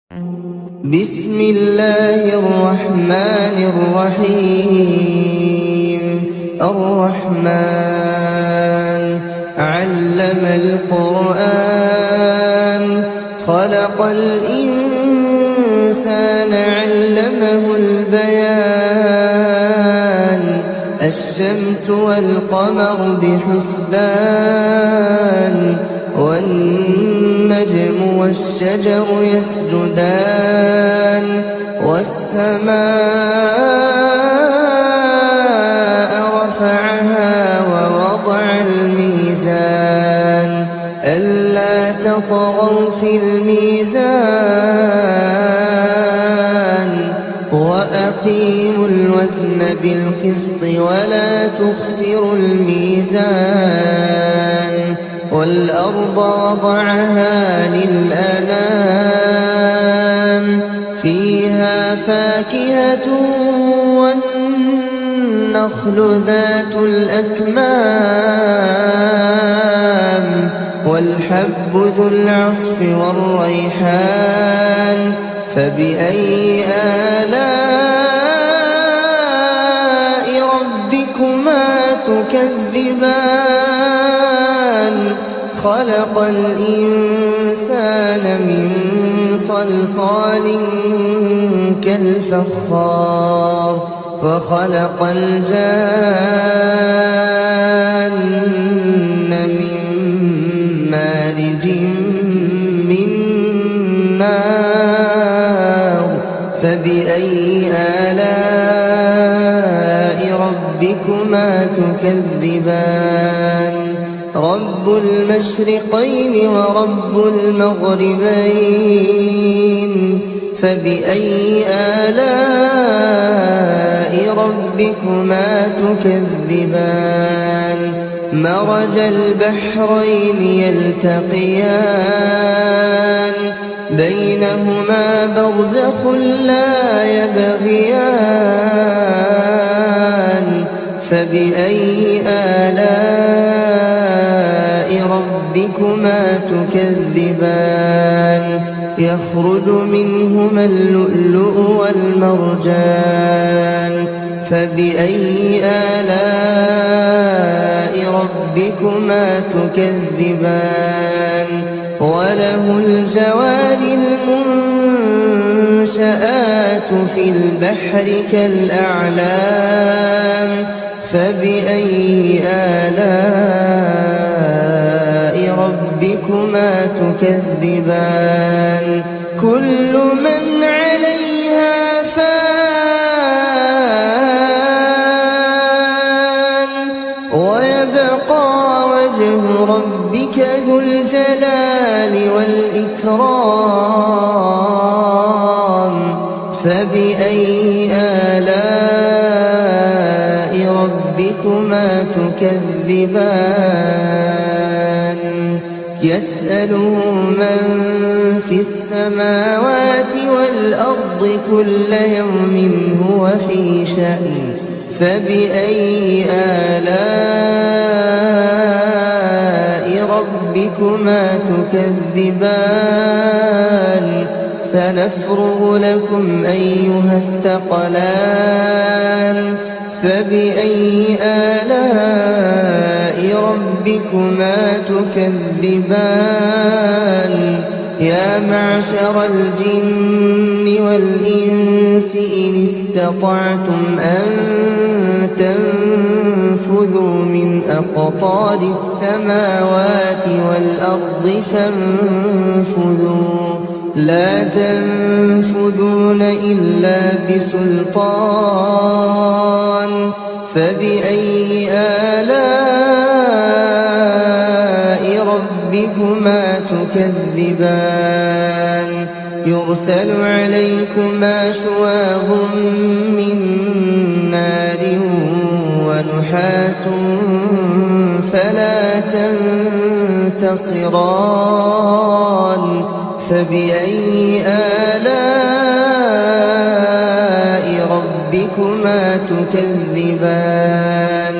بسم الله الرحمن الرحيم. الرحمن علم القرآن خلق الإنسان علمه البيان الشمس والقمر بحسبان والنجم والشجر يسجدان والسماء رفعها ووضع الميزان ألا تطغوا في الميزان وأقيموا الوزن بالقسط ولا تخسروا الميزان والأرض وضعها للأنام فيها فاكهة والنخل ذات الأكمام والحب ذو العصف والريحان فبأي آلاء ربكما تكذبان خلق الإنسان من صلصال كالفخار وخلق الجان من مارج من نار فبأي آلاء ربكما تكذبان رب المشرقين ورب المغربين فبأي آلاء ربكما تكذبان مرج البحرين يلتقيان بينهما برزخ لا يبغيان فبأي آلاء ربكما تكذبان يخرج منهما اللؤلؤ والمرجان فبأي آلاء ربكما تكذبان وله الجوار المنشآت في البحر كالأعلام فبأي آلاء ربكما تكذبان كل من عليها فان ويبقى وجه ربك ذو الجلال والإكرام فبأي آلاء ربكما تكذبان يسأله من في السماوات والأرض كل يوم هو في شأن فبأي آلاء ربكما تكذبان سنفرغ لكم أيها الثقلان فبأي آلاء ربكما تكذبان يا معشر الجن والإنس إن استطعتم أن تنفذوا من أقطار السماوات والأرض فانفذوا لا تنفذون إلا بسلطان فبأي آلاء ربكما تكذبان يرسل عليكما شواظ من نار ونحاس فلا تنتصران فبأي آلاء ربكما تكذبان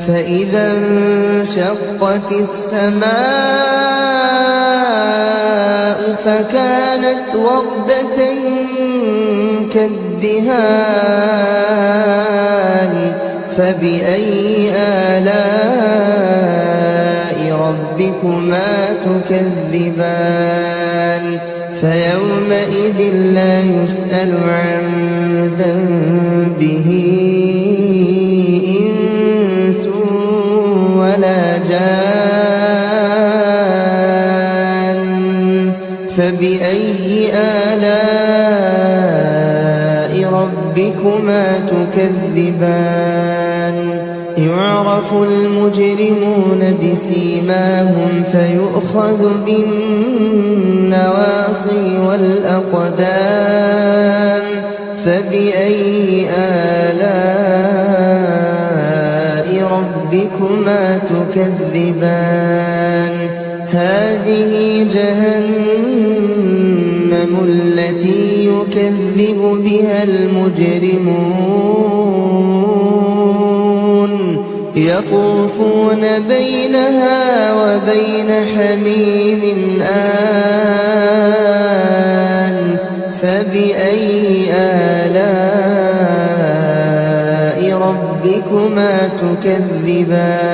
فإذا انشقت السماء فكانت وردة كالدهان فبأي آلاء ربكما تكذبان فيومئذ لا يسأل عن ذنبه إنس ولا جان فبأي آلاء ربكما تكذبان يعرف المجرمون بسيماهم فيؤخذ بالنواصي والأقدام فبأي آلاء ربكما تكذبان هذه جهنم التي يكذب بها المجرمون يطوفون بينها وبين حميم آن فبأي آلاء ربكما تكذبان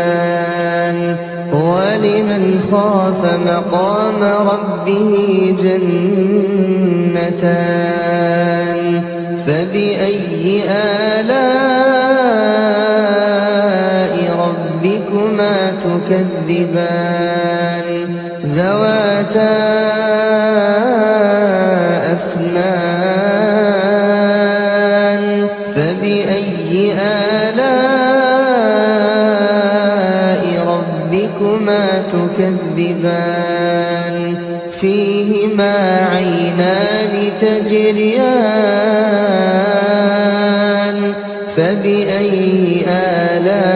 ولمن خاف مقام ربه جنتان فبأي آلاء ربكما تكذبان ذواتا أفنان فبأي آلاء ربكما تكذبان فيهما عينان تجريان فبأي آلاء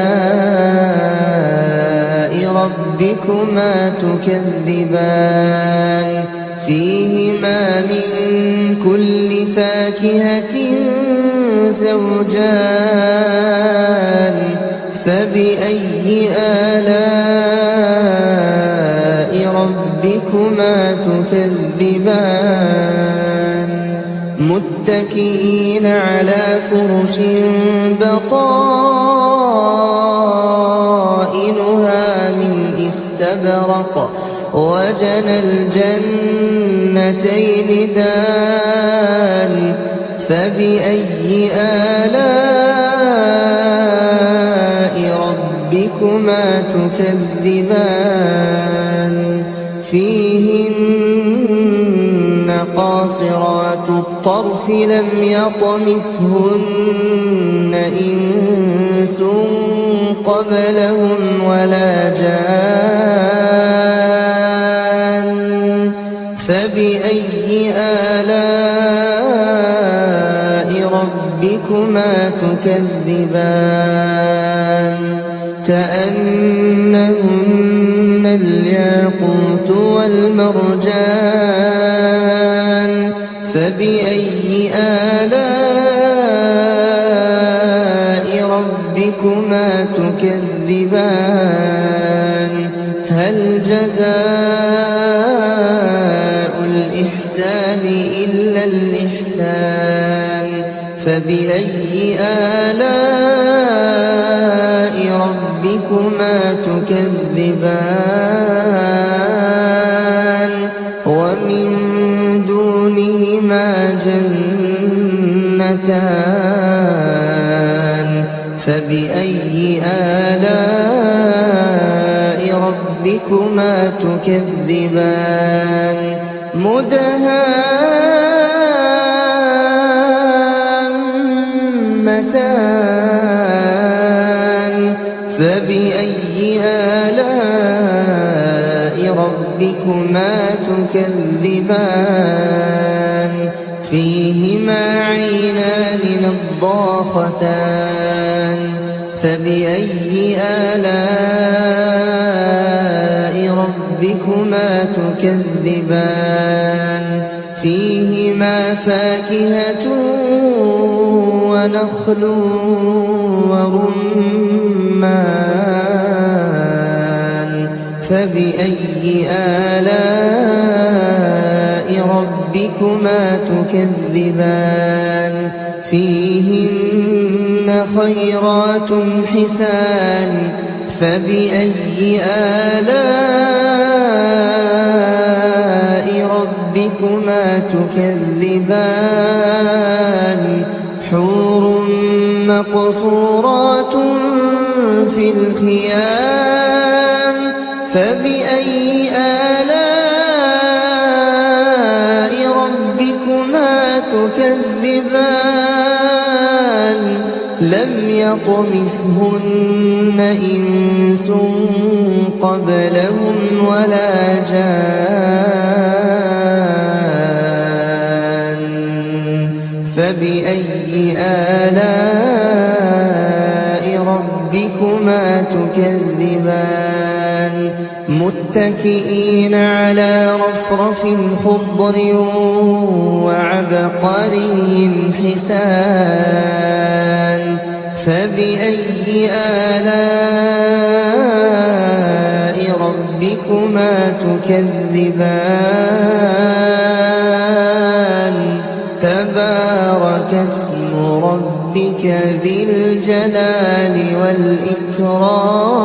ربكما تكذبان فيهما من كل فاكهة زوجان فبأي آلاء ربكما تكذبان متكئين على فرش بطائنها من استبرق وجنى الجنتين دان فبأي آلاء ربكما تكذبان فيهن قاصرات الطرف لم يطمثهن إنس قبلهم ولا جان فبأي آلاء ربكما تكذبان كأنهن الياقوت والمرجان فبأي آلاء ربكما تكذبان هل جزاء الإحسان إلا الإحسان فبأي آلاء ربكما تكذبان ومن دونهما جنتان فبأي آلاء ربكما تكذبان مدهامتان فبأي آلاء ربكما تكذبان فيهما عينان نضاختان فبأي آلاء ربكما تكذبان فيهما فاكهة ونخل ورمان فبأي آلاء ربكما تكذبان فيهن خيرات حسان فبأي آلاء ربكما تكذبان حور مقصورات في الخيام فبأي آلاء ربكما تكذبان لم يطمثهن إنس قبلهم ولا جان فبأي آلاء ربكما تكذبان متكئين على رفرف خضر وعبقري حسان فبأي آلاء ربكما تكذبان تبارك اسم ربك ذي الجلال والإكرام